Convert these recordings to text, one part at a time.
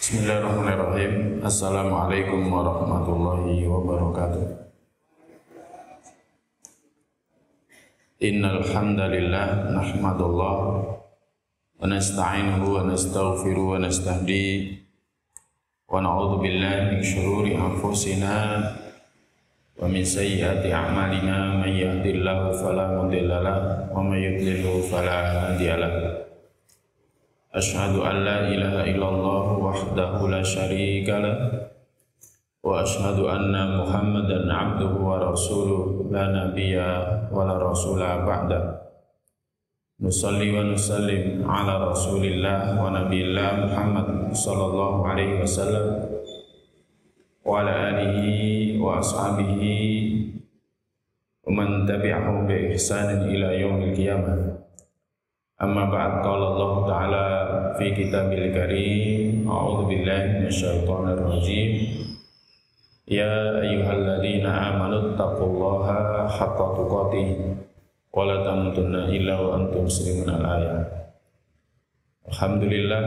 Bismillahirrahmanirrahim. Assalamualaikum warahmatullahi wabarakatuh. Innal hamdalillah nahmadullah wa nasta'inuhu wa nastaghfiruhu wa nastahdi wa na'udzu billahi min syururi anfusina wa min sayyiati a'malina may yahdihillahu fala mudilla lahu wa may yudlilhu fala hadiya lahu. Asyhadu an la ilaha illallah wahdahu la syarika lah wa asyhadu anna Muhammadan abduhu wa rasuluh la nabiyya wa la rasula ba'da. Nusalli wa nusallim ala rasulillah wa nabiyillah Muhammad sallallahu alaihi wasallam wa ala alihi wa ashabihi wa man tabi'ahum bi ihsanin ila yaumil qiyamah. Amma ba'd, qala Allah Ta'ala fi kitabil karim, a'udzu billahi minasyaitonir rajim. Ya ayyuhalladzina amanu taqullaha haqqa tuqatih wa la tamutunna illa wa antum muslimun. Al-ayat. Alhamdulillah,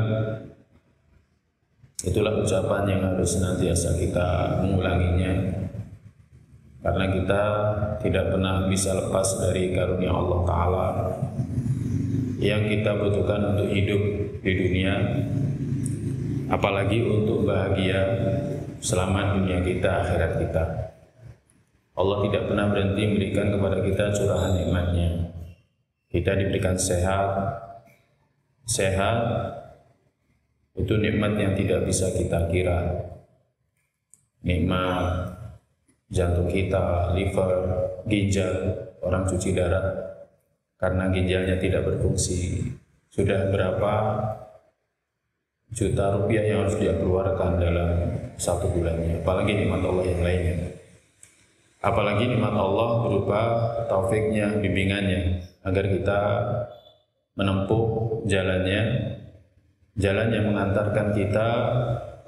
itulah ucapan yang harus senantiasa kita mengulanginya, karena kita tidak pernah bisa lepas dari karunia Allah Ta'ala yang kita butuhkan untuk hidup di dunia, apalagi untuk bahagia selama dunia kita, akhirat kita. Allah tidak pernah berhenti memberikan kepada kita curahan nikmatnya. Kita diberikan sehat itu nikmat yang tidak bisa kita kira. Nikmat jantung kita, liver, ginjal, orang cuci darah karena ginjalnya tidak berfungsi. Sudah berapa juta rupiah yang harus dia keluarkan dalam satu bulannya, apalagi nikmat Allah yang lainnya. Apalagi nikmat Allah berupa taufiknya, bimbingannya, agar kita menempuh jalannya, jalan yang mengantarkan kita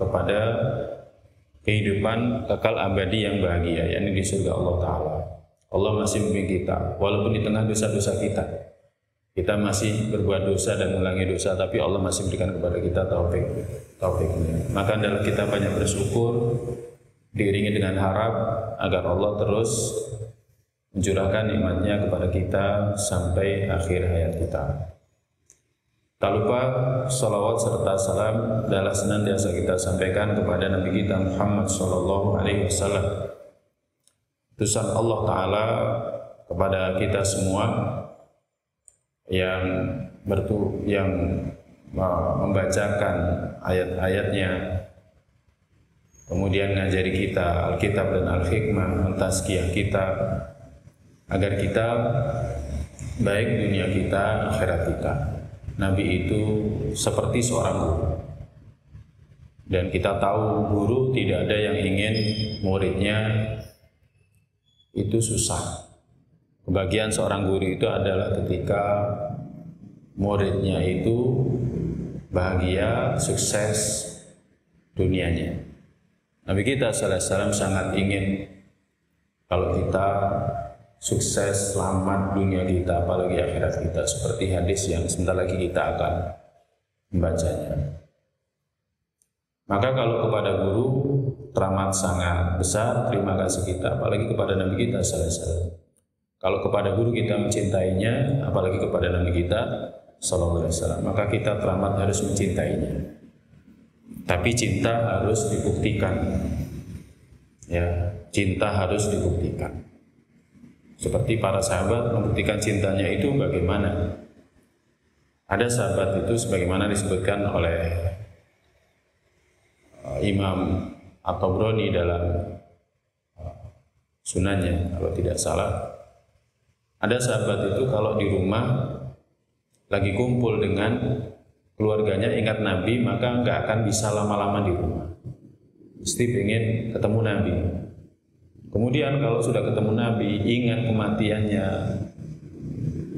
kepada kehidupan kekal abadi yang bahagia, yakni di surga Allah Ta'ala. Allah masih membimbing kita, walaupun di tengah dosa-dosa kita masih berbuat dosa dan mengulangi dosa, tapi Allah masih berikan kepada kita taufiknya. Maka adalah kita banyak bersyukur, diiringi dengan harap agar Allah terus mencurahkan nikmatnya kepada kita sampai akhir hayat kita. Tak lupa salawat serta salam adalah senantiasa kita sampaikan kepada Nabi kita Muhammad sallallahu alaihi wasallam, utusan Allah Ta'ala kepada kita semua, yang membacakan ayat-ayatnya, kemudian ngajari kita Alkitab dan Al-Hikmah, mentazkiyah kita agar kita baik dunia kita, akhirat kita. Nabi itu seperti seorang guru, dan kita tahu guru tidak ada yang ingin muridnya itu susah. Kebahagiaan seorang guru itu adalah ketika muridnya itu bahagia, sukses dunianya. Nabi kita sallallahu alaihi wasallam sangat ingin kalau kita sukses, selamat dunia kita, apalagi akhirat kita, seperti hadis yang sebentar lagi kita akan membacanya. Maka kalau kepada guru teramat sangat besar terima kasih kita, apalagi kepada Nabi kita sallallahu alaihi wasallam. Kalau kepada guru kita mencintainya, apalagi kepada Nabi kita sallallahu alaihi wasallam, maka kita teramat harus mencintainya. Tapi cinta harus dibuktikan. Ya, cinta harus dibuktikan. Seperti para sahabat membuktikan cintanya itu bagaimana? Ada sahabat itu sebagaimana disebutkan oleh Imam At-Tabrani dalam sunannya, kalau tidak salah. Ada sahabat itu kalau di rumah lagi kumpul dengan keluarganya, ingat Nabi, maka nggak akan bisa lama-lama di rumah. Mesti ingin ketemu Nabi. Kemudian kalau sudah ketemu Nabi, ingat kematiannya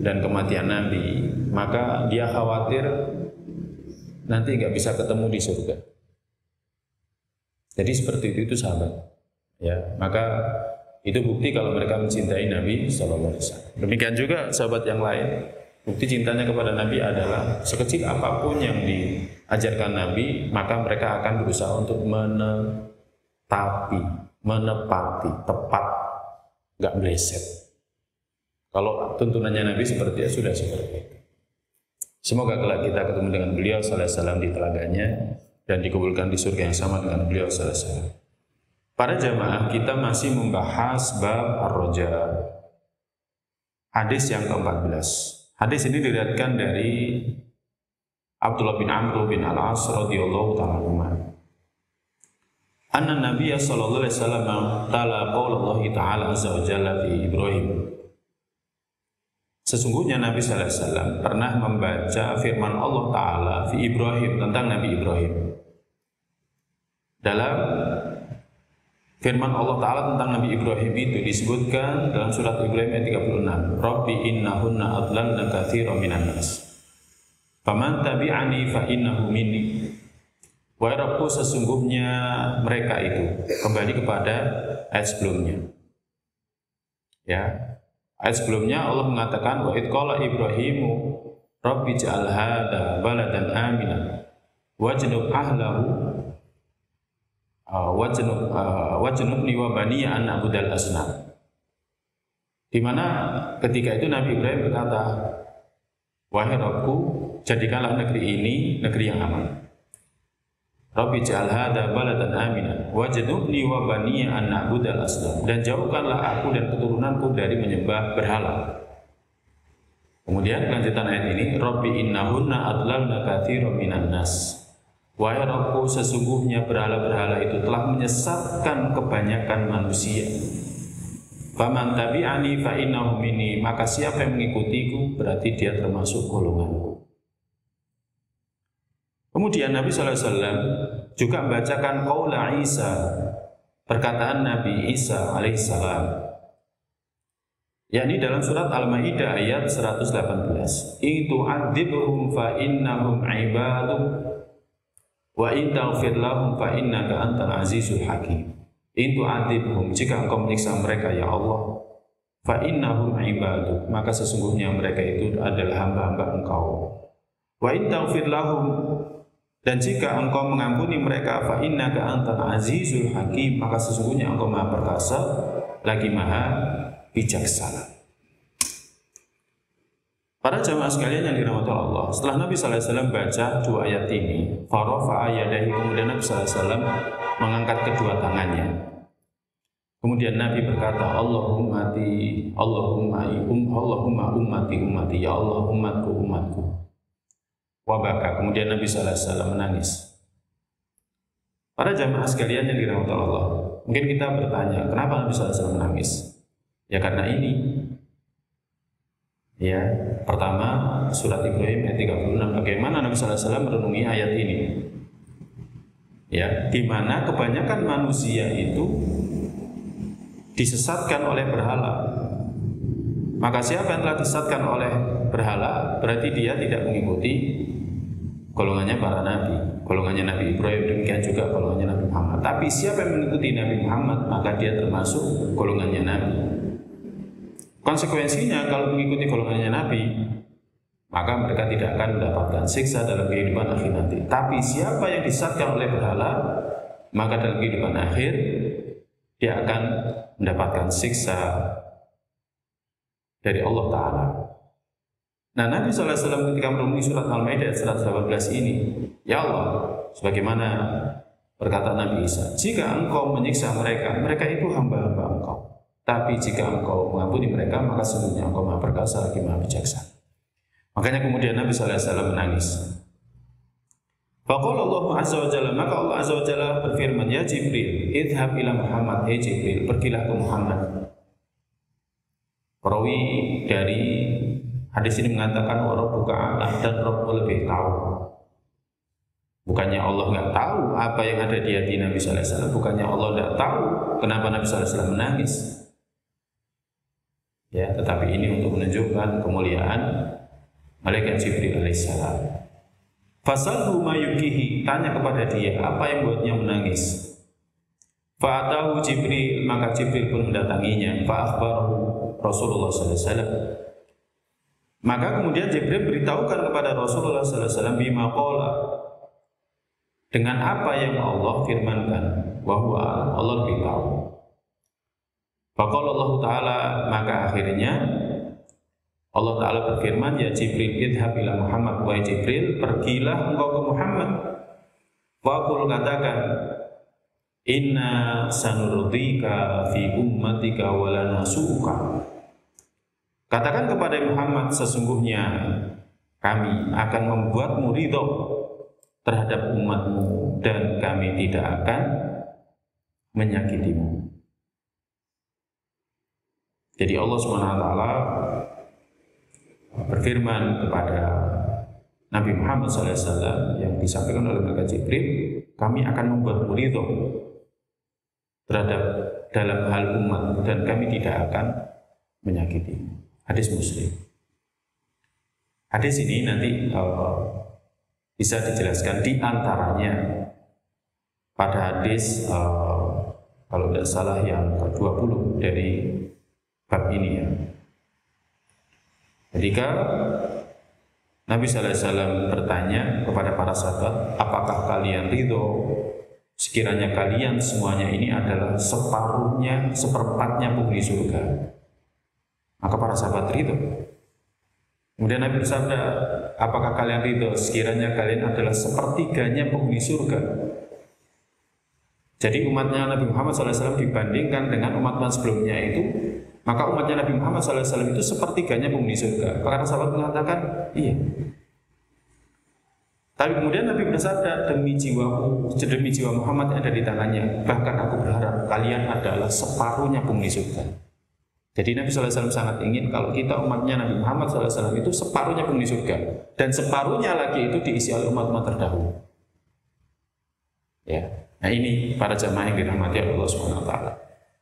dan kematian Nabi, maka dia khawatir nanti nggak bisa ketemu di surga. Jadi seperti itu sahabat. Ya, maka itu bukti kalau mereka mencintai Nabi sallallahu alaihi wasallam. Demikian juga sahabat yang lain. Bukti cintanya kepada Nabi adalah sekecil apapun yang ajarkan Nabi, maka mereka akan berusaha untuk menepati, tepat, nggak meleset. Kalau tuntunannya Nabi seperti itu, sudah seperti itu. Semoga kelak kita ketemu dengan beliau sallallahu alaihi wasallam di telaganya dan dikumpulkan di surga yang sama dengan beliau sallallahu alaihi wasallam. Para jamaah, kita masih membahas bab ar-roja. Hadis yang ke-14. Hadis ini diriwayatkan dari Abdullah bin Amr bin Al-As radhiyallahu ta'ala anhu. Anna Nabiyya sallallahu alaihi wasallam tala qaulullah ta'ala azza wa jalla fi Ibrahim. Sesungguhnya Nabi sallallahu alaihi wasallam pernah membaca firman Allah Ta'ala fi Ibrahim, tentang Nabi Ibrahim. Dalam firman Allah Ta'ala tentang Nabi Ibrahim itu disebutkan dalam surat Ibrahim ayat 36. Rabbi innahunna adlalna katsiran minan nas. Faman tabi'ani fa innahu minni. Wahai Rabbku, sesungguhnya mereka itu, kembali kepada ayat sebelumnya. Ya. Ayat sebelumnya Allah mengatakan wa id qala Ibrahimu Rabbi ja'al hadza baladan aminan wajnub ahlahu wajnubni wa baniya an na'budal asnam. Di mana ketika itu Nabi Ibrahim berkata, wahai Rabbku, jadikanlah negeri ini negeri yang aman. Rabbi ja'al hadza baladan aminan wajnubni wa baniya an na'budal asnam, dan jauhkanlah aku dan keturunanku dari menyembah berhala. Kemudian lanjutan ayat ini, Rabbi innahunna adlalna katsiran minan nas. Wahai Rabbku, sesungguhnya berhala-berhala itu telah menyesatkan kebanyakan manusia. Faman tabi'ani fa innahu minni, maka siapa yang mengikutiku berarti dia termasuk golonganku. Kemudian Nabi SAW juga membacakan qaula Isa, perkataan Nabi Isa alaihissalam, yakni dalam surat Al-Maidah ayat 118. In tu'adzibhum fa innahum ibaduk wa in taghfir lahum fa innaka antal azizul hakim. In tu'adzibhum, jika engkau menyiksa mereka ya Allah, fa innahum ibaduk, maka sesungguhnya mereka itu adalah hamba-hamba engkau. Wa in taghfir lahum, dan jika engkau mengampuni mereka, fa innaka antal azizul hakim, maka sesungguhnya engkau maha perkasa lagi maha bijaksana. Para jamaah sekalian yang dirahmati Allah, setelah Nabi sallallahu alaihi wasallam baca dua ayat ini, farafa ayadahi, kemudian Nabi sallallahu alaihi wasallam mengangkat kedua tangannya. Kemudian Nabi berkata, Allahumma ummati, ya Allah umatku. Wabaka. Kemudian Nabi sallallahu alaihi wasallam menangis. Para jamaah sekalian yang dirahmati Allah, mungkin kita bertanya, kenapa Nabi sallallahu alaihi wasallam menangis? Ya karena ini. Ya, pertama surat Ibrahim ayat 36, bagaimana Nabi sallallahu alaihi wasallam merenungi ayat ini. Ya, di mana kebanyakan manusia itu disesatkan oleh berhala. Maka siapa yang telah disesatkan oleh berhala, berarti dia tidak mengikuti golongannya para nabi, golongannya Nabi Ibrahim, demikian juga golongannya Nabi Muhammad. Tapi siapa yang mengikuti Nabi Muhammad, maka dia termasuk golongannya Nabi. Konsekuensinya kalau mengikuti golongannya Nabi, maka mereka tidak akan mendapatkan siksa dalam kehidupan akhir nanti. Tapi siapa yang disesatkan oleh berhala, maka dalam kehidupan akhir dia akan mendapatkan siksa dari Allah Ta'ala. Nah, Nabi SAW ketika merenungi surat Al-Maidah 118 ini, ya Allah, sebagaimana perkataan Nabi Isa, jika engkau menyiksa mereka, mereka itu hamba-hamba engkau. Tapi jika engkau mengampuni mereka, maka sesungguhnya engkau maha perkasa lagi maha bijaksana. Makanya kemudian Nabi SAW menangis. Faqala Allah Azza wa Jalla, maka Allah Azza wa Jalla berfirman, ya Jibril, idhab ila Muhammad, hey Jibril, pergilah ke Muhammad. Perawi dari hadis ini mengatakan Rabbuka a'lam, dan Rabb lebih tahu. Bukannya Allah nggak tahu apa yang ada di hati Nabi sallallahu alaihi wasallam, bukannya Allah nggak tahu kenapa Nabi sallallahu alaihi wasallam menangis. Ya, tetapi ini untuk menunjukkan kemuliaan malaikat Jibril alaihissalam. Fasalhu mayukihi, tanya kepada dia apa yang buatnya menangis. Fa'atahu Jibril, maka Jibril pun mendatanginya. Fa'akhbarahu Rasulullah sallallahu alaihi wasallam. Maka kemudian Jibril beritahukan kepada Rasulullah sallallahu alaihi wasallam bima qala, dengan apa yang Allah firmankan, bahwa Allah lebih tahu. Faqala Allah Ta'ala, maka akhirnya Allah Ta'ala berfirman, ya Jibril, idhab ila Muhammad, wahai Jibril, pergilah engkau ke Muhammad. Faqul, katakan, inna sanurdika fi ummatika wala nasuka. Katakan kepada Muhammad, sesungguhnya kami akan membuatmu ridho terhadap umatmu dan kami tidak akan menyakitimu. Jadi Allah SWT berfirman kepada Nabi Muhammad SAW yang disampaikan oleh malaikat Jibril, kami akan membuatmu ridho terhadap dalam hal umatmu dan kami tidak akan menyakitimu. Hadis Muslim. Hadis ini nanti bisa dijelaskan di antaranya pada hadis kalau tidak salah yang ke-20 dari bab ini ya. Ketika Nabi sallallahu alaihi wasallam bertanya kepada para sahabat, apakah kalian ridho sekiranya kalian semuanya ini adalah separuhnya, seperempatnya penghuni surga? Maka para sahabat ridho. Kemudian Nabi bersabda, apakah kalian ridho sekiranya kalian adalah sepertiganya penghuni surga? Jadi umatnya Nabi Muhammad SAW dibandingkan dengan umat-umat sebelumnya itu, maka umatnya Nabi Muhammad SAW itu sepertiganya penghuni surga. Para sahabat mengatakan, iya. Tapi kemudian Nabi bersabda, demi jiwa Muhammad yang ada di tangannya, bahkan aku berharap kalian adalah separuhnya penghuni surga. Jadi Nabi SAW sangat ingin kalau kita umatnya Nabi Muhammad SAW itu separuhnya penghuni surga, dan separuhnya lagi itu diisi oleh umat-umat terdahulu. Ya, nah ini para jamaah yang dirahmati Allah SWT.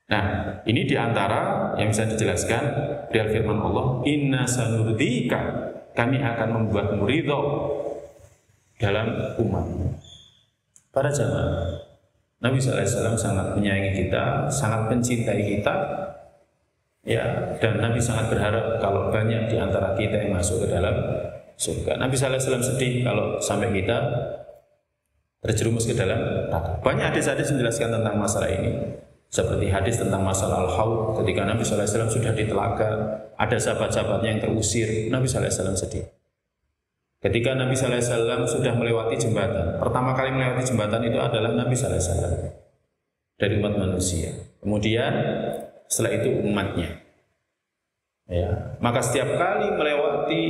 Nah, ini diantara yang bisa dijelaskan dari firman Allah, inna sanurdika, kami akan membuatmu ridho dalam umatmu. Para jamaah, Nabi SAW sangat menyayangi kita, sangat mencintai kita. Ya, dan Nabi sangat berharap kalau banyak di antara kita yang masuk ke dalam surga. Nabi SAW sedih kalau sampai kita terjerumus ke dalam neraka. Banyak hadis-hadis menjelaskan tentang masalah ini. Seperti hadis tentang masalah al-haud, ketika Nabi SAW sudah di telaga, ada sahabat-sahabatnya yang terusir, Nabi SAW sedih. Ketika Nabi SAW sudah melewati jembatan, pertama kali melewati jembatan itu adalah Nabi SAW dari umat manusia. Kemudian setelah itu umatnya. Ya, maka setiap kali melewati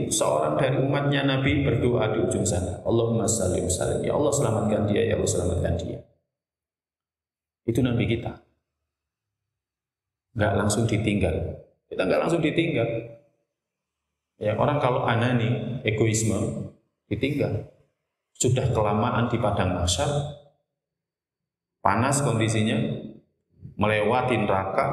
seorang dari umatnya, Nabi berdoa di ujung sana, Allahumma shalli wa sallim, ya Allah selamatkan dia, ya Allah selamatkan dia. Itu Nabi kita. Nggak langsung ditinggal. Kita nggak langsung ditinggal. Ya, orang kalau anani, egoisme, ditinggal. Sudah kelamaan di padang mahsyar, panas kondisinya, melewati neraka,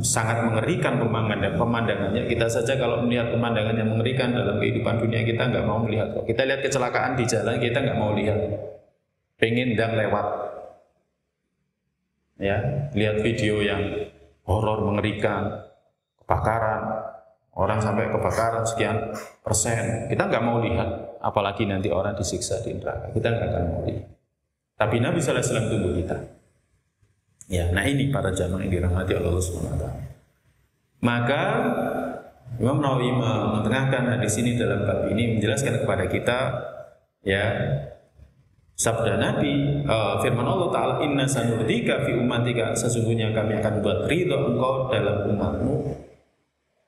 sangat mengerikan pemandangannya. Kita saja kalau melihat pemandangan yang mengerikan dalam kehidupan dunia, kita nggak mau melihat. Kita lihat kecelakaan di jalan, kita nggak mau lihat. Pengen dan lewat. Ya, lihat video yang horor mengerikan, kebakaran, orang sampai kebakaran sekian persen, kita nggak mau lihat. Apalagi nanti orang disiksa di neraka, kita nggak akan mau lihat. Tapi Nabi SAW tunggu kita. Ya, nah ini para jamaah yang dirahmati Allah SWT. Maka Imam Nawawi mengetengahkan hadis ini dalam bab ini menjelaskan kepada kita, ya, sabda Nabi, firman Allah Ta'ala, inna sanurdika fi ummatika, sesungguhnya kami akan buat ridho engkau dalam umatmu.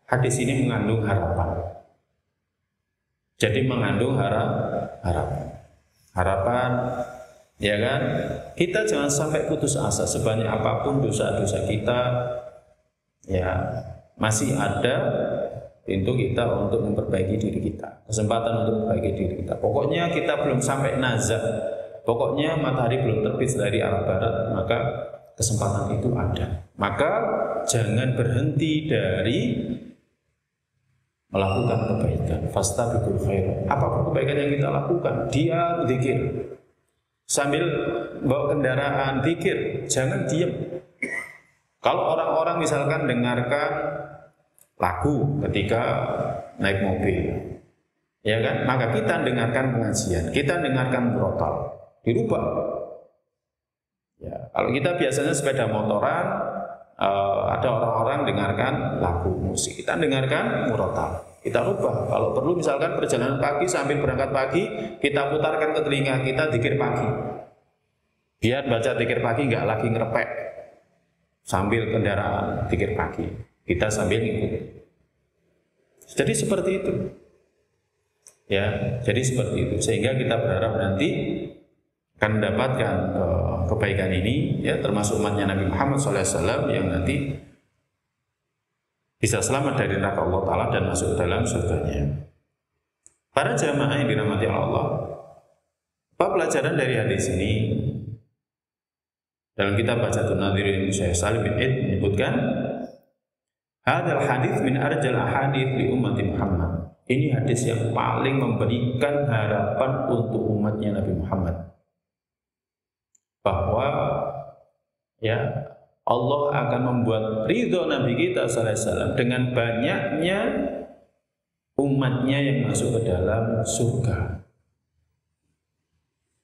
Hadis ini mengandung harapan. Jadi mengandung harapan, ya kan? Kita jangan sampai putus asa. Sebanyak apapun dosa-dosa kita, ya masih ada pintu kita untuk memperbaiki diri kita, kesempatan untuk memperbaiki diri kita. Pokoknya kita belum sampai nazar, pokoknya matahari belum terbit dari arah barat, maka kesempatan itu ada. Maka jangan berhenti dari melakukan kebaikan. Fastabiqul khairat. Apapun kebaikan yang kita lakukan, dia zikir. Sambil bawa kendaraan, zikir, jangan diam. Kalau orang-orang misalkan dengarkan lagu ketika naik mobil, ya kan, maka kita dengarkan pengajian, kita dengarkan protol dirubah. Ya, kalau kita biasanya sepeda motoran, ada orang-orang dengarkan lagu musik, kita dengarkan murotal, kita rubah. Kalau perlu misalkan perjalanan pagi sambil berangkat pagi, kita putarkan ke telinga kita dzikir pagi, biar baca dzikir pagi nggak lagi ngerepek sambil kendaraan dzikir pagi, kita sambil ngikut. Jadi seperti itu, ya. Jadi seperti itu, sehingga kita berharap nanti akan mendapatkan kebaikan ini, ya, termasuk umatnya Nabi Muhammad SAW yang nanti bisa selamat dari neraka Allah Ta'ala dan masuk ke dalam surganya. Para jamaah yang dirahmati Allah, apa pelajaran dari hadis ini? Dalam kitab Bacaatun Nadhirin, Syekh Salim bin Id menyebutkan, hadal hadis min arjal ahadits li ummati Muhammad. Ini hadis yang paling memberikan harapan untuk umatnya Nabi Muhammad, bahwa ya Allah akan membuat ridho Nabi kita SAW dengan banyaknya umatnya yang masuk ke dalam surga.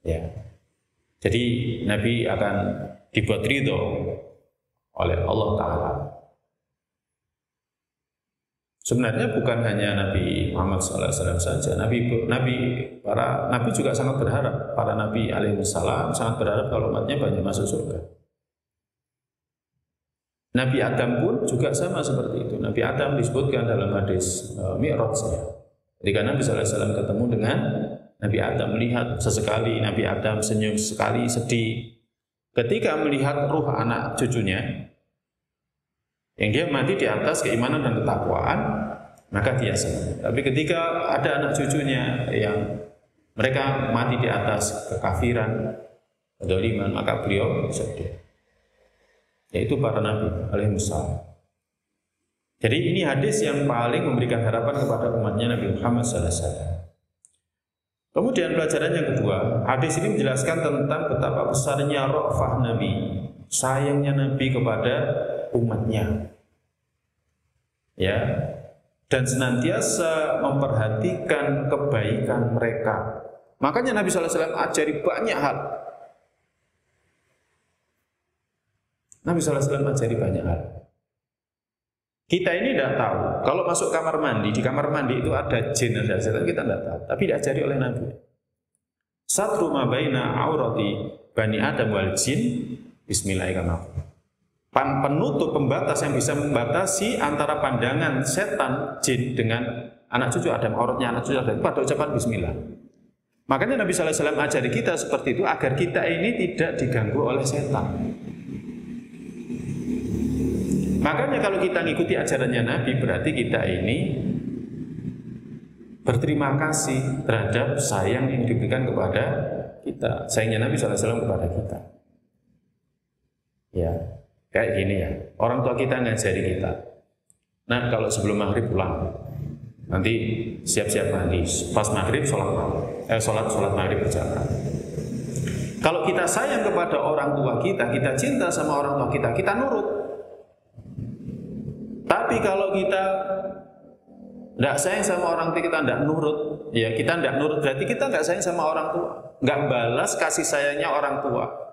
Ya, jadi Nabi akan dibuat ridho oleh Allah Ta'ala. Sebenarnya bukan hanya Nabi Muhammad SAW saja, Nabi juga sangat berharap, para Nabi alaihissalam sangat berharap kalau umatnya banyak masuk surga. Nabi Adam pun juga sama seperti itu. Nabi Adam disebutkan dalam hadis Mi'rajnya, ketika Nabi SAW ketemu dengan Nabi Adam, melihat sesekali Nabi Adam senyum, sekali sedih ketika melihat ruh anak cucunya yang dia mati di atas keimanan dan ketakwaan, maka dia senang. Tapi ketika ada anak cucunya yang mereka mati di atas kekafiran, kedzaliman, maka beliau sedih. Yaitu para nabi alaihissalam. Jadi ini hadis yang paling memberikan harapan kepada umatnya Nabi Muhammad SAW. Kemudian pelajaran yang kedua, hadis ini menjelaskan tentang betapa besarnya ra'fah Nabi, sayangnya Nabi kepada umatnya, ya, dan senantiasa memperhatikan kebaikan mereka. Makanya Nabi SAW ajari banyak hal. Nabi SAW ajari banyak hal. Kita ini tidak tahu. Kalau masuk kamar mandi, di kamar mandi itu ada jin, ada setan, kita tidak tahu. Tapi diajari oleh Nabi. Satru ma baina aurati bani Adam wal jin, bismillahirrahmanirrahim. Penutup, pembatas yang bisa membatasi antara pandangan setan, jin dengan anak cucu Adam, auratnya anak cucu Adam, pada ucapan bismillah. Makanya Nabi SAW ajari kita seperti itu agar kita ini tidak diganggu oleh setan. Makanya kalau kita ngikuti ajarannya Nabi, berarti kita ini berterima kasih terhadap sayang yang diberikan kepada kita, sayangnya Nabi SAW kepada kita. Ya. Kayak gini ya, orang tua kita ngajari kita, nah kalau sebelum maghrib pulang, nanti siap-siap mandi, pas maghrib sholat maghrib berjamaah. Kalau kita sayang kepada orang tua kita cinta sama orang tua kita nurut. Tapi kalau kita tidak sayang sama orang tua kita, tidak nurut, ya kita tidak nurut, berarti kita tidak sayang sama orang tua, nggak balas kasih sayangnya orang tua.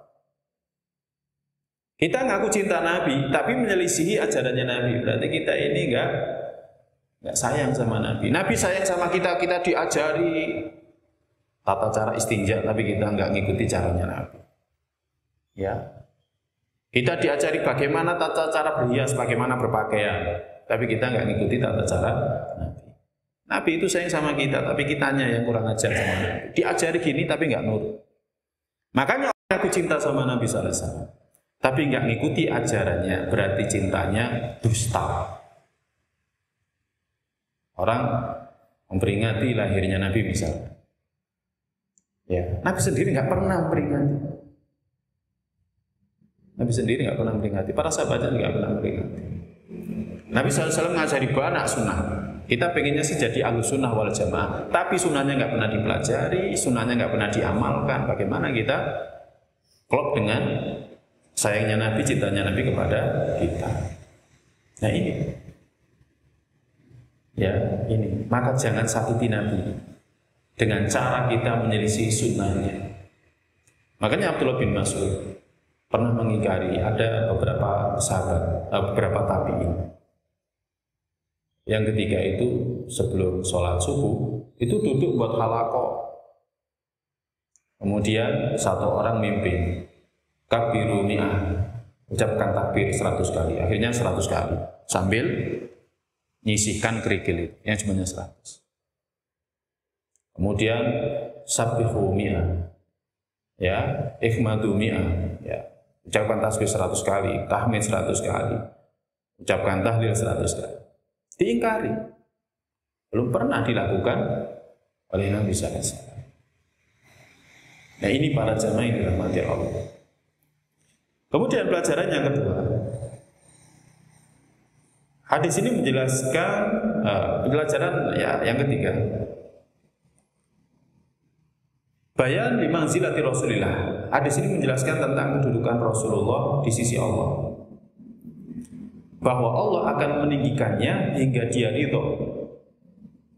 Kita ngaku cinta Nabi, tapi menyelisihi ajarannya Nabi. Berarti kita ini nggak sayang sama Nabi. Nabi sayang sama kita, kita diajari tata cara istinja, tapi kita nggak ngikuti caranya Nabi. Ya, kita diajari bagaimana tata cara berhias, bagaimana berpakaian, tapi kita nggak ngikuti tata cara Nabi. Nabi itu sayang sama kita, tapi kitanya yang kurang ajar sama Nabi. Diajari gini, tapi nggak nurut. Makanya aku cinta sama Nabi SAW. Tapi nggak ngikuti ajarannya, berarti cintanya dusta. Orang memperingati lahirnya Nabi misalnya, ya, Nabi sendiri nggak pernah memperingati. Nabi sendiri nggak pernah memperingati, para sahabatnya nggak pernah memperingati. Nabi SAW ngajari banyak sunnah. Kita pengennya sih jadi ahlus sunnah wal jamaah, tapi sunnahnya nggak pernah dipelajari, sunnahnya nggak pernah diamalkan. Bagaimana kita klop dengan sayangnya Nabi, cintanya Nabi kepada kita. Nah ini, ya ini. Maka jangan sakiti Nabi dengan cara kita menyelisih sunnahnya. Makanya Abdullah bin Mas'ud pernah mengingkari ada beberapa sahabat, beberapa tabi'in. Yang ketiga itu sebelum sholat subuh itu duduk buat halaqah. Kemudian satu orang mimpin, kabiru mi'ah, ucapkan takbir 100 kali, akhirnya 100 kali sambil nyisihkan kerikil yang sebenarnya 100. Kemudian sabbihu mi'ah, ya, ikhmadu mi'ah, ya, ucapkan tasbih 100 kali, tahmid 100 kali, ucapkan tahlil 100 kali. Diingkari, belum pernah dilakukan oleh Nabi sallallahu alaihi wasallam. Nah, ini para jamaah yang dirahmati Allah. Kemudian pelajaran yang kedua, hadis ini menjelaskan pelajaran yang ketiga, bayan limanzilati Rasulillah. Hadis ini menjelaskan tentang kedudukan Rasulullah di sisi Allah, bahwa Allah akan meninggikannya hingga dia ridho.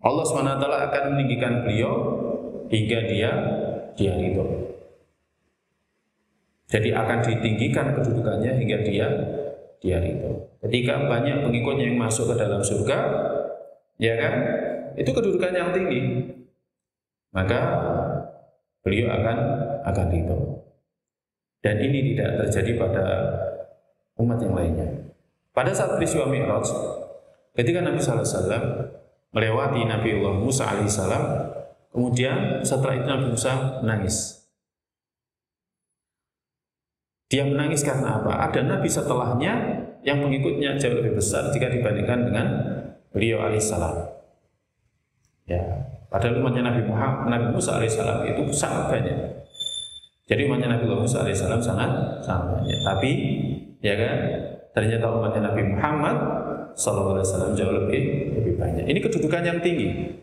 Allah SWT akan meninggikan beliau hingga dia ridho. Jadi akan ditinggikan kedudukannya hingga dia ridho. Ketika banyak pengikutnya yang masuk ke dalam surga, ya kan, itu kedudukan yang tinggi, maka beliau akan ridho. Dan ini tidak terjadi pada umat yang lainnya. Pada saat peristiwa Mi'raj, ketika Nabi sallallahu alaihi wasallam melewati Nabiullah Musa alaihissalam, kemudian setelah itu Nabi Musa menangis. Dia menangis karena apa? Ada Nabi setelahnya yang pengikutnya jauh lebih besar jika dibandingkan dengan beliau alaihissalam. Ya, padahal umatnya Nabi Musa alaihissalam itu sangat banyak. Jadi umatnya Nabi Musa alaihissalam sangat banyak. Tapi, ya kan, ternyata umatnya Nabi Muhammad SAW jauh lebih banyak. Ini kedudukan yang tinggi.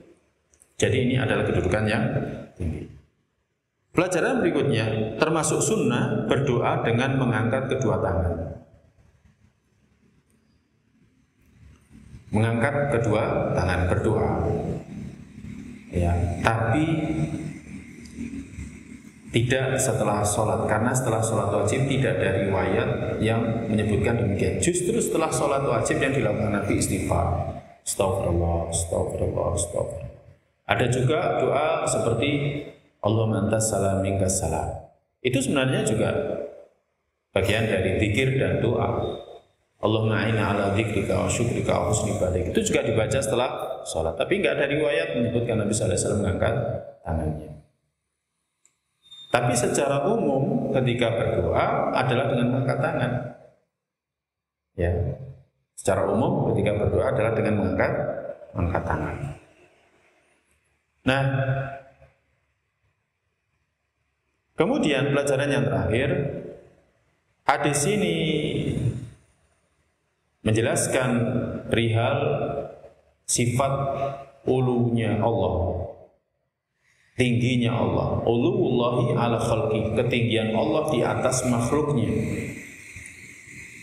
Jadi ini adalah kedudukan yang tinggi. Pelajaran berikutnya, termasuk sunnah berdoa dengan mengangkat kedua tangan. Mengangkat kedua tangan berdoa. Ya, tapi tidak setelah sholat, karena setelah sholat wajib tidak ada riwayat yang menyebutkan demikian. Justru setelah sholat wajib yang dilakukan Nabi istighfar, astagfirullah, astagfirullah, astagfirullah. Ada juga doa seperti Allahumma antas salam minkas salam. Itu sebenarnya juga bagian dari zikir dan doa. Allahumma a'inna ala dzikrika wa syukrika wa husni ibadatik. Itu juga dibaca setelah sholat, tapi enggak ada riwayat menyebutkan Nabi sallallahu alaihi wasallam mengangkat tangannya. Tapi secara umum ketika berdoa adalah dengan mengangkat tangan. Ya. Secara umum ketika berdoa adalah dengan mengangkat tangan. Nah, kemudian pelajaran yang terakhir, hadis ini menjelaskan perihal sifat ulunya Allah. Tingginya Allah, uluwullahi ala khalqi, ketinggian Allah di atas makhluknya.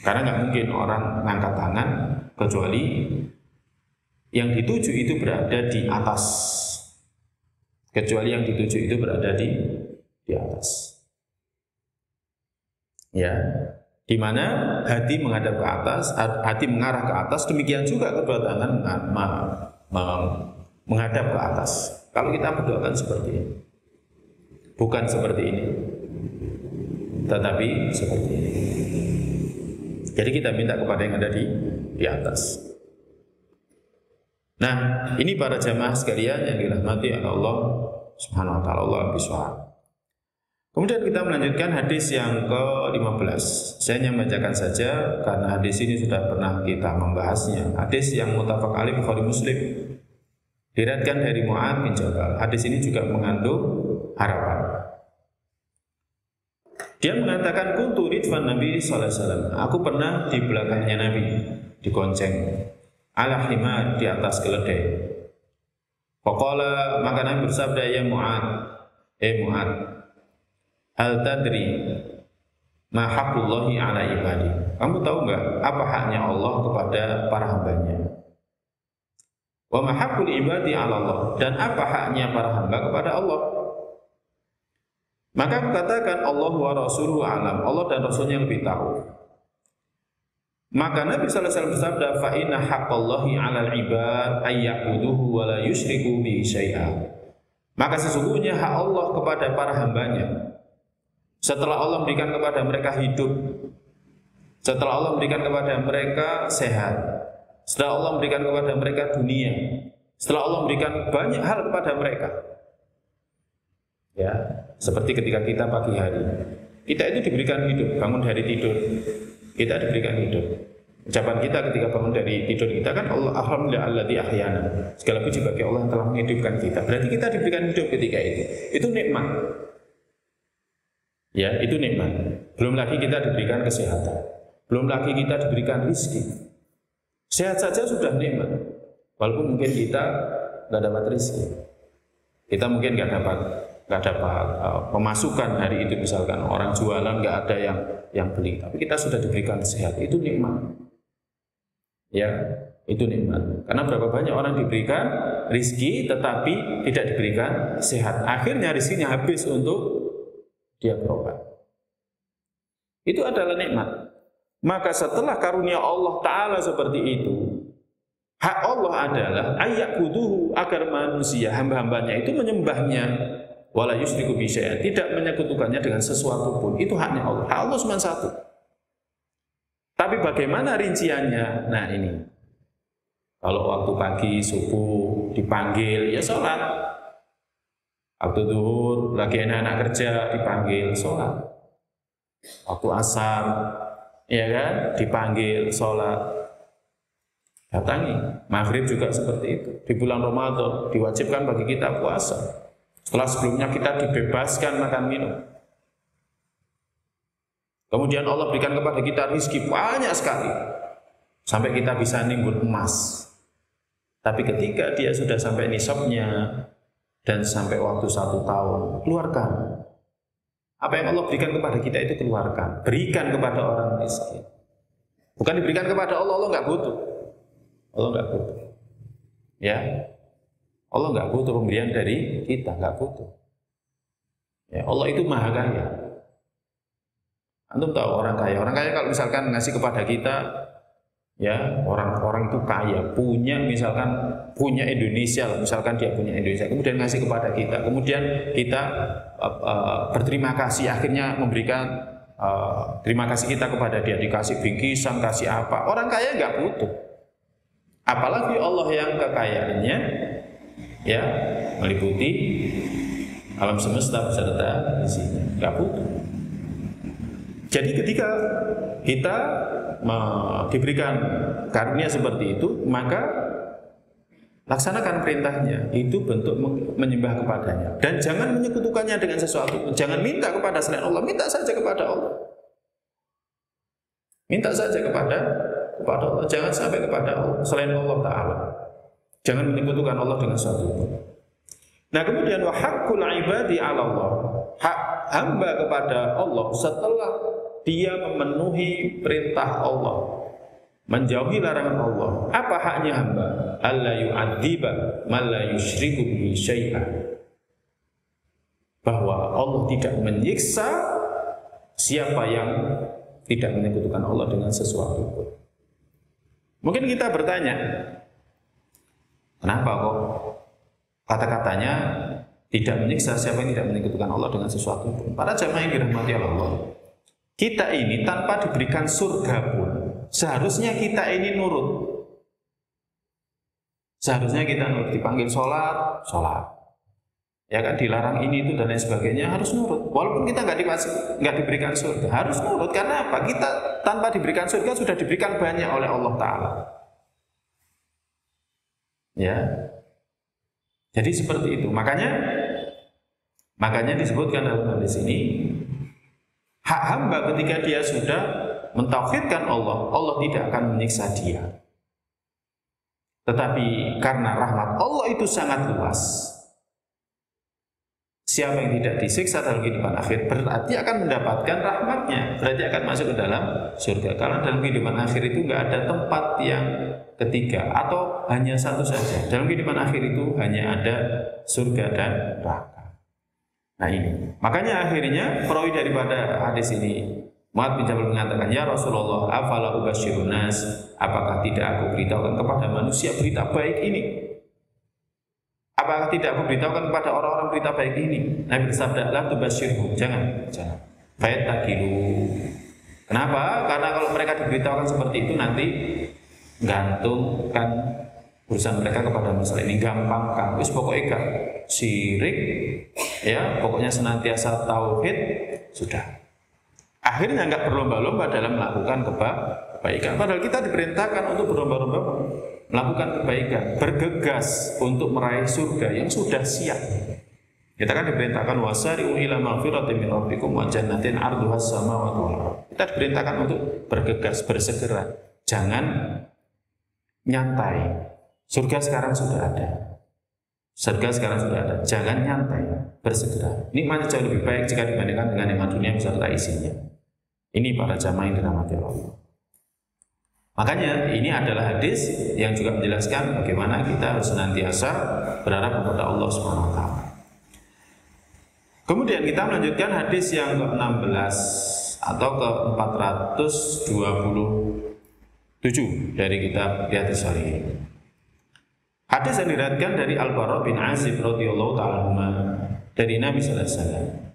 Karena nggak mungkin orang ngangkat tangan kecuali yang dituju itu berada di atas. Kecuali yang dituju itu berada di atas. Ya, di mana hati menghadap ke atas, hati mengarah ke atas, demikian juga kedua tangan menghadap ke atas. Kalau kita berdoakan seperti ini, bukan seperti ini, tetapi seperti ini. Jadi kita minta kepada yang ada di atas. Nah, ini para jamaah sekalian yang dirahmati oleh Allah Subhanahu wa taala, Allah bisawab. Kemudian kita melanjutkan hadis yang ke-15. Saya hanya membacakan saja karena hadis ini sudah pernah kita membahasnya. Hadis yang muttafaq alaih Bukhari Muslim. Diriwayatkan dari Mu'adz bin Jabal. Hadis ini juga mengandung harapan. Dia mengatakan kuntu ridfan Nabi sallallahu alaihi wasallam. Aku pernah di belakangnya Nabi, digonceng ala himar, di atas keledai. Faqala, maka Nabi bersabda, ya Mu'adz, Mu'adz, hal tadri ma haqqullahi ala ibadi. Kamu tahu enggak apa haknya Allah kepada para hambanya? Wa ma haqqul ibadi 'ala Allah, dan apa haknya para hamba kepada Allah? Maka aku katakan Allah wa rasuluhu alam, Allah dan Rasulnya lebih tahu. Maka Nabi sallallahu alaihi wasallam bersabda, fa inna haqqallahi 'alal 'ibad ay ya'buduhu wa la yusyriku bihi syai'a. Maka sesungguhnya hak Allah kepada para hambanya, setelah Allah memberikan kepada mereka hidup, setelah Allah memberikan kepada mereka sehat, setelah Allah memberikan kepada mereka dunia, setelah Allah memberikan banyak hal kepada mereka, ya, seperti ketika kita pagi hari, kita itu diberikan hidup, bangun dari tidur, kita diberikan hidup. Ucapan kita ketika bangun dari tidur kita kan Allah alhamdulillah alladzi ahyana. Segala puji bagi Allah yang telah menghidupkan kita. Berarti kita diberikan hidup ketika itu. Itu nikmat. Ya, itu nikmat. Belum lagi kita diberikan kesehatan. Belum lagi kita diberikan rezeki. Sehat saja sudah nikmat. Walaupun mungkin kita nggak dapat rezeki. Kita mungkin nggak dapat pemasukan hari itu, misalkan orang jualan nggak ada yang beli, tapi kita sudah diberikan kesehatan, itu nikmat. Ya, itu nikmat. Karena berapa banyak orang diberikan rizki tetapi tidak diberikan sehat. Akhirnya rizkinya habis untuk dia berobat. Itu adalah nikmat. Maka setelah karunia Allah Ta'ala seperti itu, hak Allah adalah ayyabuduhu, agar manusia hamba-hambanya itu menyembahnya, wala yusyriku bihi syai'an, tidak menyekutukannya dengan sesuatu pun. Itu haknya Allah. Hak Allah cuma satu. Tapi bagaimana rinciannya? Nah ini, kalau waktu pagi subuh dipanggil ya sholat, waktu zuhur lagi anak-anak kerja dipanggil sholat, waktu asar ya kan dipanggil sholat, datangi. Maghrib juga seperti itu. Di bulan Ramadan diwajibkan bagi kita puasa. Setelah sebelumnya kita dibebaskan makan minum. Kemudian Allah berikan kepada kita rezeki banyak sekali, sampai kita bisa nimbun emas. Tapi ketika dia sudah sampai nisabnya dan sampai waktu 1 tahun, keluarkan. Apa yang Allah berikan kepada kita itu keluarkan. Berikan kepada orang miskin. Bukan diberikan kepada Allah, Allah nggak butuh. Allah nggak butuh. Ya, Allah nggak butuh pemberian dari kita, nggak butuh. Ya, Allah itu maha kaya. Antum tahu orang kaya kalau misalkan ngasih kepada kita, ya orang itu kaya, misalkan punya Indonesia, misalkan dia punya Indonesia, kemudian ngasih kepada kita, kemudian kita berterima kasih, akhirnya memberikan terima kasih kita kepada dia, dikasih bingkisan, kasih apa. Orang kaya nggak butuh, apalagi Allah yang kekayaannya ya meliputi alam semesta beserta isinya, nggak butuh. Jadi ketika kita diberikan karunia seperti itu, maka laksanakan perintahnya, itu bentuk menyembah kepadanya. Dan jangan menyekutukannya dengan sesuatu. Jangan minta kepada selain Allah, minta saja kepada Allah. Minta saja kepada Allah, jangan sampai kepada Allah, selain Allah Ta'ala. Jangan menyekutukan Allah dengan sesuatu. Nah kemudian wa haqqul ibadi 'ala Allah. Hak hamba kepada Allah setelah dia memenuhi perintah Allah, menjauhi larangan Allah. Apa haknya hamba? Alla yu'adziba man la yusyriku bihi syai'an. Bahwa Allah tidak menyiksa siapa yang tidak menyekutukan Allah dengan sesuatu pun. Mungkin kita bertanya, kenapa kok kata-katanya tidak menyiksa siapa yang tidak menyekutukan Allah dengan sesuatu pun? Para jamaah yang dirahmati Allah, kita ini tanpa diberikan surga pun, seharusnya kita ini nurut. Seharusnya kita nurut, dipanggil sholat, ya kan, dilarang ini itu dan lain sebagainya, harus nurut. Walaupun kita nggak diberikan surga, harus nurut. Karena apa? Kita tanpa diberikan surga sudah diberikan banyak oleh Allah Ta'ala. Ya, jadi seperti itu. Makanya disebutkan dalam hadis ini, hak hamba ketika dia sudah mentauhidkan Allah, Allah tidak akan menyiksa dia. Tetapi karena rahmat Allah itu sangat luas, siapa yang tidak disiksa dalam kehidupan akhir berarti akan mendapatkan rahmatnya, berarti akan masuk ke dalam surga. Karena dalam kehidupan akhir itu nggak ada tempat yang ketiga atau hanya satu saja. Dalam kehidupan akhir itu hanya ada surga dan neraka. Nah ini, makanya akhirnya perawi daripada hadis ini, Mu'adz bin Jabal mengatakan, ya Rasulullah, afala ubasyirun nas, apakah tidak aku beritahukan kepada manusia berita baik ini? Apakah tidak aku beritahukan kepada orang-orang berita baik ini? Nabi bersabda, la tubasyirhum, jangan. Fayattakilu. Kenapa? Karena kalau mereka diberitahukan seperti itu nanti gantungkan urusan mereka kepada masalah ini, gampangkan. Wis pokoknya gak syirik, ya pokoknya senantiasa tauhid, sudah. Akhirnya nggak berlomba-lomba dalam melakukan kebaikan. Padahal kita diperintahkan untuk berlomba-lomba melakukan kebaikan, bergegas untuk meraih surga yang sudah siap. Kita kan diperintahkan wasari'u ila maghfiratin min rabbikum wa jannatin 'arduhas samawati wal ardh. Kita diperintahkan untuk bergegas, bersegera. Jangan nyantai. Surga sekarang sudah ada. Surga sekarang sudah ada. Jangan nyantai, bersegera. Nikmatnya jauh lebih baik jika dibandingkan dengan nikmat dunia beserta isinya. Ini para jamaah yang dirahmati Allah. Makanya ini adalah hadis yang juga menjelaskan bagaimana kita harus senantiasa berharap kepada Allah Subhanahu wa taala. Kemudian kita melanjutkan hadis yang ke-16 atau ke-427 dari kitab Riyadhus Shalihin. Hadis yang diriwayatkan dari Al-Bara bin Azib radhiyallahu ta'ala dari Nabi sallallahu alaihi wasallam.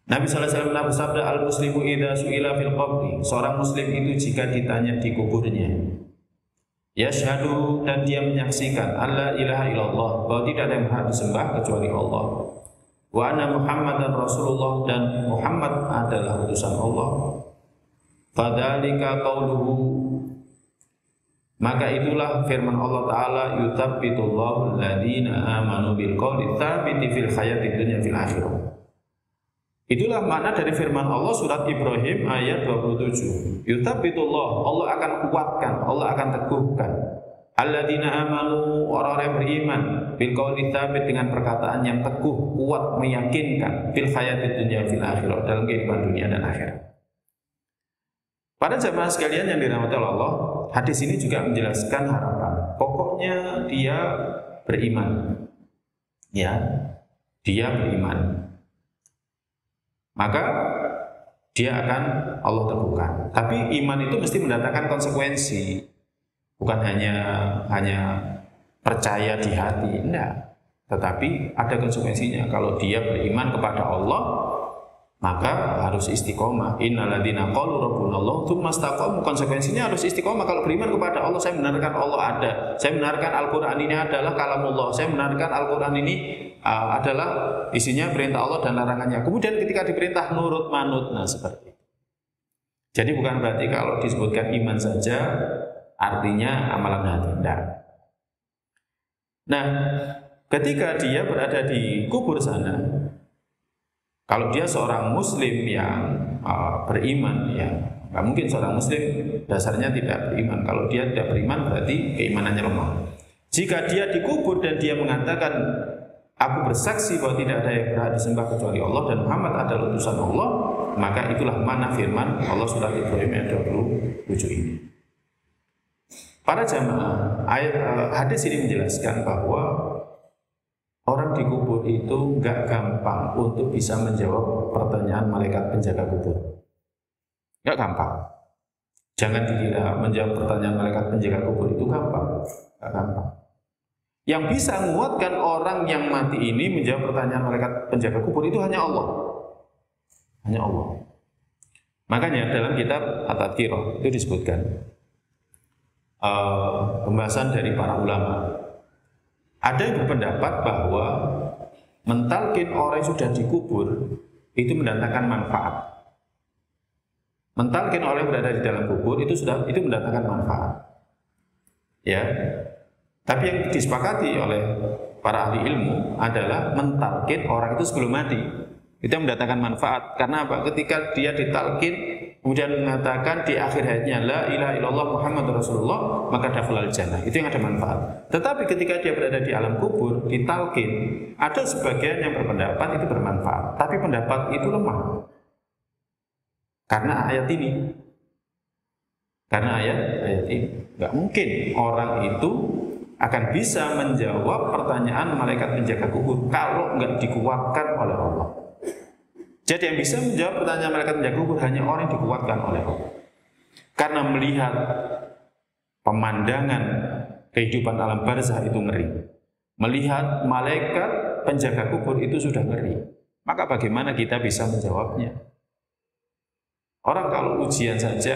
Nabi sallallahu alaihi wasallam bersabda, al-muslimu idza su'ila fil qabri, seorang muslim itu jika ditanya di kuburnya, yashhadu, dan dia menyaksikan alla ilaha illallah, bahwa tidak ada yang berhak disembah kecuali Allah, wa anna Muhammadan Rasulullah, dan Muhammad adalah utusan Allah, fadzalika qauluhu, maka itulah firman Allah Ta'ala, yuthabbitullahu alladhina amanu bil qawli tsabiti fil hayatid dunya fil akhirah. Itulah makna dari firman Allah surat Ibrahim ayat 27. Yuthabbitullah, Allah akan kuatkan, Allah akan teguhkan alladzina amanu, orang-orang yang beriman, bil qawli tsabit, dengan perkataan yang teguh, kuat, meyakinkan, fil hayatid dunya fil akhirah, dalam kehidupan dunia dan akhirat. Pada jamaah sekalian yang dirahmati Allah, hadis ini juga menjelaskan harapan. Pokoknya dia beriman, ya, dia beriman, maka dia akan Allah teguhkan. Tapi iman itu mesti mendatangkan konsekuensi, bukan hanya percaya di hati, enggak. Tetapi ada konsekuensinya. Kalau dia beriman kepada Allah, maka harus istiqomah. Innalladzina qalu rabbunallah tsumma istaqamu, konsekuensinya harus istiqomah. Kalau beriman kepada Allah, saya benarkan Allah ada, saya benarkan Al-Qur'an ini adalah kalamullah, saya benarkan Al-Qur'an ini adalah isinya perintah Allah dan larangannya. Kemudian ketika diperintah nurut manut, nah seperti itu. Jadi bukan berarti kalau disebutkan iman saja artinya amalan hati, tidak. Nah, ketika dia berada di kubur sana, kalau dia seorang muslim yang beriman, ya nggak mungkin seorang muslim dasarnya tidak beriman. Kalau dia tidak beriman berarti keimanannya lemah. Jika dia dikubur dan dia mengatakan, aku bersaksi bahwa tidak ada yang berhak disembah kecuali Allah dan Muhammad adalah utusan Allah, maka itulah mana firman Allah surat Ibrahim ayat 27 ini. Para jamaah, hadis ini menjelaskan bahwa orang dikubur itu nggak gampang untuk bisa menjawab pertanyaan malaikat penjaga kubur. Nggak gampang. Jangan dikira menjawab pertanyaan malaikat penjaga kubur itu gampang. Nggak gampang. Yang bisa menguatkan orang yang mati ini menjawab pertanyaan malaikat penjaga kubur itu hanya Allah. Hanya Allah. Makanya dalam kitab At-Tadhkirah itu disebutkan pembahasan dari para ulama. Ada yang berpendapat bahwa mentalkin orang yang sudah dikubur itu mendatangkan manfaat. Mentalkin orang yang berada di dalam kubur itu mendatangkan manfaat. Ya. Tapi yang disepakati oleh para ahli ilmu adalah mentalkin orang itu sebelum mati. Itu yang mendatangkan manfaat. Karena apa? Ketika dia ditalkin kemudian mengatakan di akhir hayatnya la ilaha illallah Muhammadur Rasulullah, maka dakhalal jannah. Itu yang ada manfaat. Tetapi ketika dia berada di alam kubur, ditalkin, ada sebagian yang berpendapat itu bermanfaat, tapi pendapat itu lemah. Karena ayat ini. Karena ayat ini. Enggak mungkin orang itu akan bisa menjawab pertanyaan malaikat penjaga kubur kalau nggak dikuatkan oleh Allah. Jadi yang bisa menjawab pertanyaan malaikat penjaga kubur hanya orang yang dikuatkan oleh Allah. Karena melihat pemandangan kehidupan alam barzah itu ngeri. Melihat malaikat penjaga kubur itu sudah ngeri. Maka bagaimana kita bisa menjawabnya? Orang kalau ujian saja,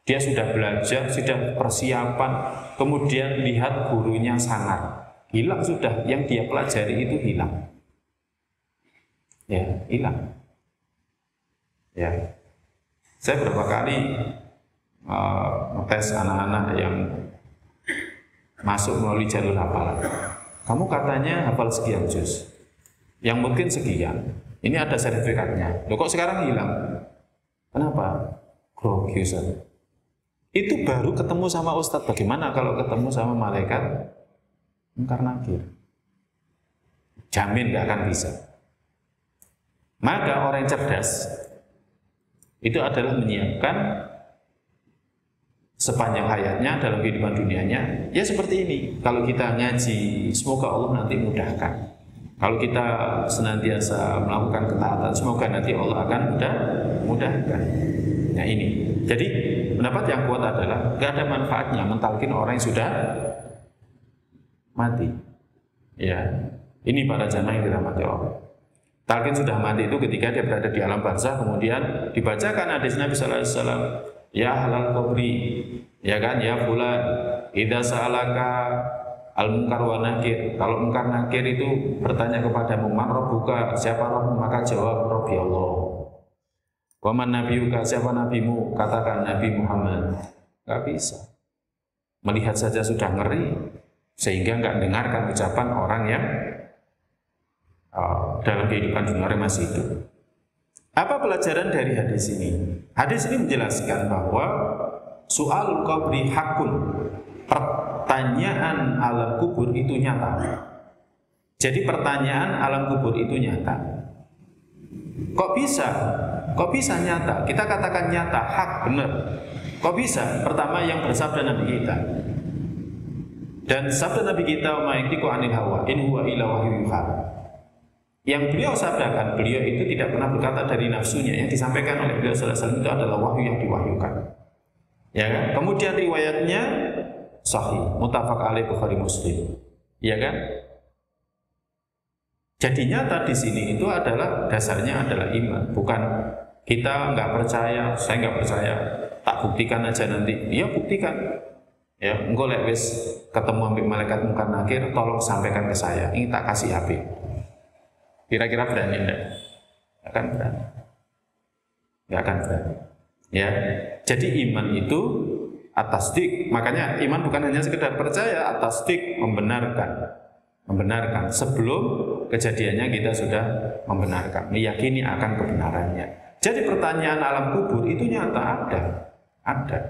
dia sudah belajar, sudah persiapan, kemudian lihat gurunya sangar. Hilang sudah, yang dia pelajari itu hilang. Ya, hilang. Ya, saya berapa kali tes anak-anak yang masuk melalui jalur hafalan. Kamu katanya hafal sekian juz, yang mungkin sekian. Ini ada sertifikatnya. Loh kok sekarang hilang? Kenapa? Grogi Ustaz. Itu baru ketemu sama Ustadz. Bagaimana kalau ketemu sama malaikat mungkar nakir? Jamin gak akan bisa. Maka orang yang cerdas itu adalah menyiapkan sepanjang hayatnya dalam kehidupan dunianya. Ya seperti ini. Kalau kita ngaji, semoga Allah nanti mudahkan. Kalau kita senantiasa melakukan ketaatan, semoga nanti Allah akan mudahkan. Nah ini. Jadi pendapat yang kuat adalah gak ada manfaatnya mentalkin orang yang sudah mati. Ya, ini para jamaah yang dirahmati Allah. Talqin sudah mati itu ketika dia berada di alam barzah, kemudian dibacakan hadis Nabi sallallahu alaihi wasallam, ya halal kubri, ya kan, ya fulan, idza sa'alaka al-munkar wa nakir. Kalau munkar nakir itu bertanya kepadamu, man rabbuka, siapa Rabbmu, maka jawab Rabbi Allah. Wa man nabiyuka, siapa nabimu, katakan Nabi Muhammad. Enggak bisa. Melihat saja sudah ngeri, sehingga enggak dengarkan ucapan orang yang dalam kehidupan dunia masih hidup. Apa pelajaran dari hadis ini? Hadis ini menjelaskan bahwa soal qabri hakun, pertanyaan alam kubur itu nyata. Jadi pertanyaan alam kubur itu nyata. Kok bisa? Kok bisa nyata? Kita katakan nyata, hak, benar. Kok bisa? Pertama yang bersabda Nabi kita. Dan sabda Nabi kita, "Ma'intiqu 'anil hawa, in huwa illa wahyu yuha." Yang beliau sabdakan, beliau itu tidak pernah berkata dari nafsunya. Yang disampaikan oleh beliau sallallahu alaihi wasallam itu adalah wahyu yang diwahyukan. Ya kan? Kemudian riwayatnya sahih, muttafaq alaih Bukhari Muslim. Ya kan? Jadi nyata di sini itu adalah dasarnya adalah iman, bukan kita nggak percaya, saya nggak percaya, tak buktikan aja nanti. Iya buktikan. Ya, engkau lek wis ketemu ambek malaikat munkar nakir, tolong sampaikan ke saya. Ini tak kasih HP. Kira-kira berani enggak? Akan berani. Enggak akan berani. Ya. Jadi iman itu atasdik. Makanya iman bukan hanya sekedar percaya, atasdik membenarkan. Membenarkan sebelum kejadiannya kita sudah membenarkan, meyakini akan kebenarannya. Jadi pertanyaan alam kubur itu nyata ada.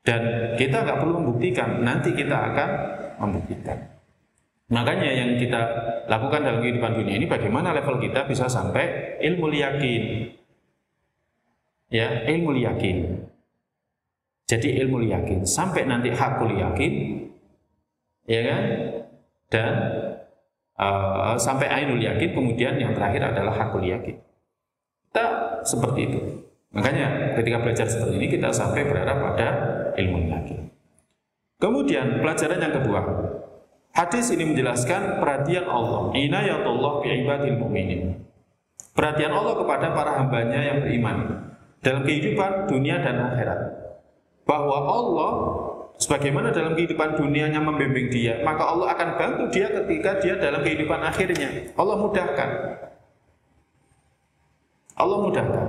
Dan kita nggak perlu membuktikan, nanti kita akan membuktikan. Makanya yang kita lakukan dalam kehidupan dunia ini, bagaimana level kita bisa sampai ilmu yakin. Ya, ilmu yakin. Jadi ilmu yakin sampai nanti hakul yakin, ya kan? Dan sampai ainul yakin, kemudian yang terakhir adalah hakul yakin. Kita seperti itu. Makanya ketika belajar seperti ini kita sampai berharap pada ilmu yakin. Kemudian pelajaran yang kedua, hadis ini menjelaskan perhatian Allah, inayatullah bi ibadil mu'minin. Perhatian Allah kepada para hambanya yang beriman dalam kehidupan dunia dan akhirat. Bahwa Allah sebagaimana dalam kehidupan dunianya membimbing dia, maka Allah akan bantu dia ketika dia dalam kehidupan akhirnya. Allah mudahkan. Allah mudahkan.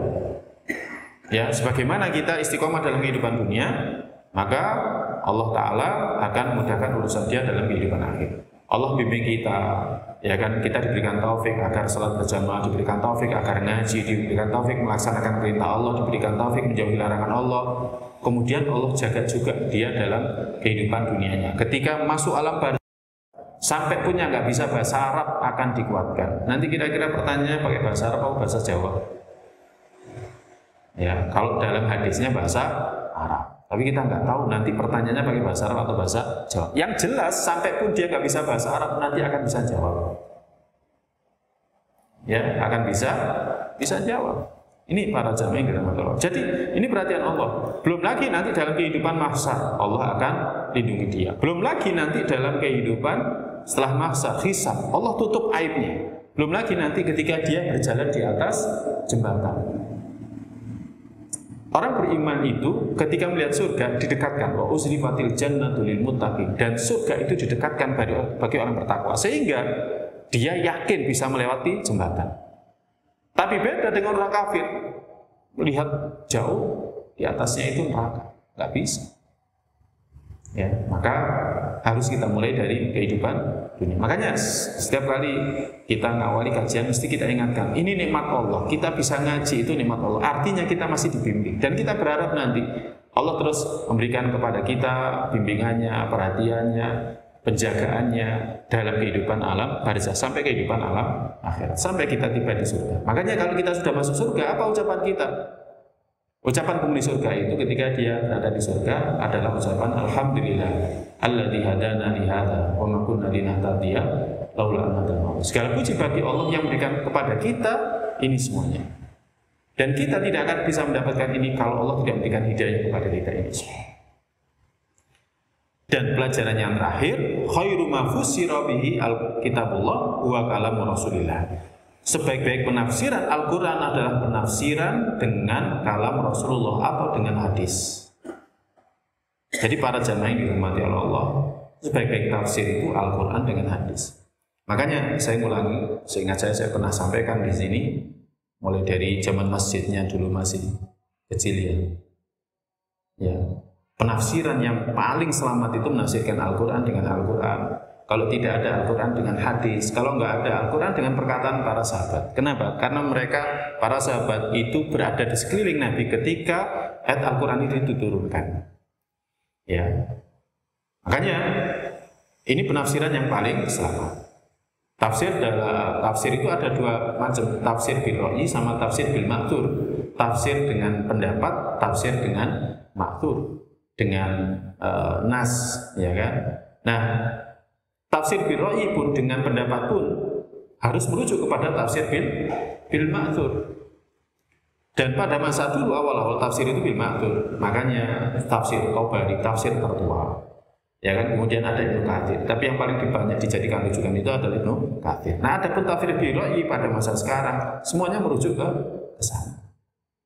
Ya, sebagaimana kita istiqomah dalam kehidupan dunia, maka Allah Ta'ala akan memudahkan urusan dia dalam kehidupan akhir. Allah bimbing kita, ya kan, kita diberikan taufik agar salat berjamaah, diberikan taufik agar ngaji, diberikan taufik melaksanakan perintah Allah, diberikan taufik menjauhi larangan Allah. Kemudian Allah jaga juga dia dalam kehidupan dunianya. Ketika masuk alam barzah, sampai punya nggak bisa bahasa Arab akan dikuatkan. Nanti kira-kira pertanyaannya pakai bahasa Arab atau bahasa Jawa? Ya, kalau dalam hadisnya bahasa Arab. Tapi kita nggak tahu nanti pertanyaannya pakai bahasa Arab atau bahasa Jawa. Yang jelas sampai pun dia nggak bisa bahasa Arab, nanti akan bisa jawab. Ya, akan bisa jawab. Ini para jamaah yang dirahmati Allah. Jadi ini perhatian Allah. Belum lagi nanti dalam kehidupan mahsyar Allah akan lindungi dia. Belum lagi nanti dalam kehidupan setelah mahsyar hisab Allah tutup aibnya. Belum lagi nanti ketika dia berjalan di atas jembatan. Orang beriman itu ketika melihat surga didekatkan, wa uzlifatil jannatu lil muttaqin, dan surga itu didekatkan bagi orang bertakwa sehingga dia yakin bisa melewati jembatan. Tapi beda dengan orang kafir, melihat jauh di atasnya itu neraka, nggak bisa. Ya, maka harus kita mulai dari kehidupan dunia. Makanya setiap kali kita ngawali kajian mesti kita ingatkan, ini nikmat Allah. Kita bisa ngaji itu nikmat Allah. Artinya kita masih dibimbing dan kita berharap nanti Allah terus memberikan kepada kita bimbingannya, perhatiannya, penjagaannya dalam kehidupan alam barzakh sampai kehidupan alam akhirat, sampai kita tiba di surga. Makanya kalau kita sudah masuk surga, apa ucapan kita? Ucapan penghuni surga itu ketika dia berada di surga adalah ucapan alhamdulillah alladzi hadana li hadza wa ma kunna linahtadiya laula an hadana. Segala puji bagi Allah yang memberikan kepada kita ini semuanya. Dan kita tidak akan bisa mendapatkan ini kalau Allah tidak memberikan hidayah kepada kita ini semua. Dan pelajaran yang terakhir, khairu ma fusira bihi alkitabullah wa kalamu Rasulillah. Sebaik-baik penafsiran Al-Quran adalah penafsiran dengan kalam Rasulullah atau dengan hadis. Jadi para jamaah yang dirahmati Allah, sebaik-baik tafsir itu Al-Quran dengan hadis. Makanya saya ulangi, seingat saya pernah sampaikan di sini, mulai dari zaman masjidnya dulu masih kecil ya. Penafsiran yang paling selamat itu menafsirkan Al-Quran dengan Al-Quran. Kalau tidak ada Al-Quran dengan hadis, kalau nggak ada Al-Quran dengan perkataan para sahabat. Kenapa? Karena mereka, para sahabat itu berada di sekeliling Nabi ketika ayat Al-Quran itu diturunkan. Ya, makanya ini penafsiran yang paling selamat. Tafsir itu ada dua macam, tafsir bil ra'yi sama tafsir bil ma'thur. Tafsir dengan pendapat, tafsir dengan ma'thur, dengan nas, ya kan? Nah, tafsir bil ra'yi pun dengan pendapat pun harus merujuk kepada tafsir bil ma'thur. Dan pada masa dulu awal-awal tafsir itu bil ma'thur. Makanya tafsir Tabari, tafsir tertua. Ya kan, kemudian ada Ibnu Katsir. Tapi yang paling banyak dijadikan rujukan itu adalah Ibnu Katsir. Nah, adapun tafsir bil ra'yi pada masa sekarang semuanya merujuk ke sana.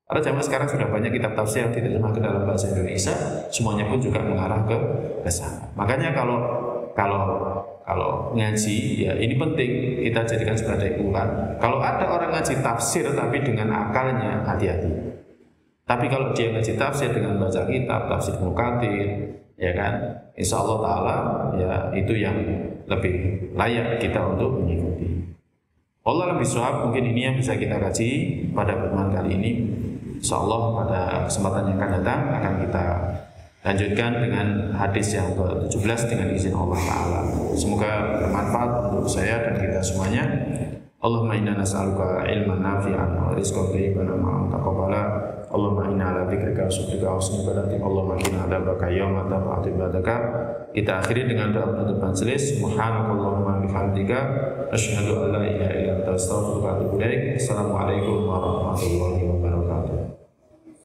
Karena zaman sekarang sudah banyak kitab tafsir yang diterjemahkan ke dalam bahasa Indonesia, semuanya pun juga mengarah ke sana. Makanya kalau ngaji, ya ini penting kita jadikan sebagai ukuran. Kalau ada orang ngaji tafsir tapi dengan akalnya, hati-hati. Tapi kalau dia ngaji tafsir dengan baca kitab, tafsir Ibnu Katsir, ya kan, insya Allah Ta'ala ya itu yang lebih layak kita untuk mengikuti. Allah lebih suhab, mungkin ini yang bisa kita kaji pada pertemuan kali ini. Insya Allah pada kesempatan yang akan datang akan kita lanjutkan dengan hadis yang ke-17 dengan izin Allah Ta'ala. Semoga bermanfaat untuk saya dan kita semuanya. Allahumma inna nas'aluka ilman nafi'an wa rizqan thayyiban wa taqabbala. Allahumma inna ala dzikrika wa syukrika wa husni ibadatik. Allahumma qina adzabaka yauma tab'atu ibadaka. Kita akhiri dengan doa penutup majelis. Subhanakallahumma bihamdika asyhadu an la ilaha illa anta astaghfiruka wa atubu ilaik. Assalamualaikum warahmatullahi wabarakatuh.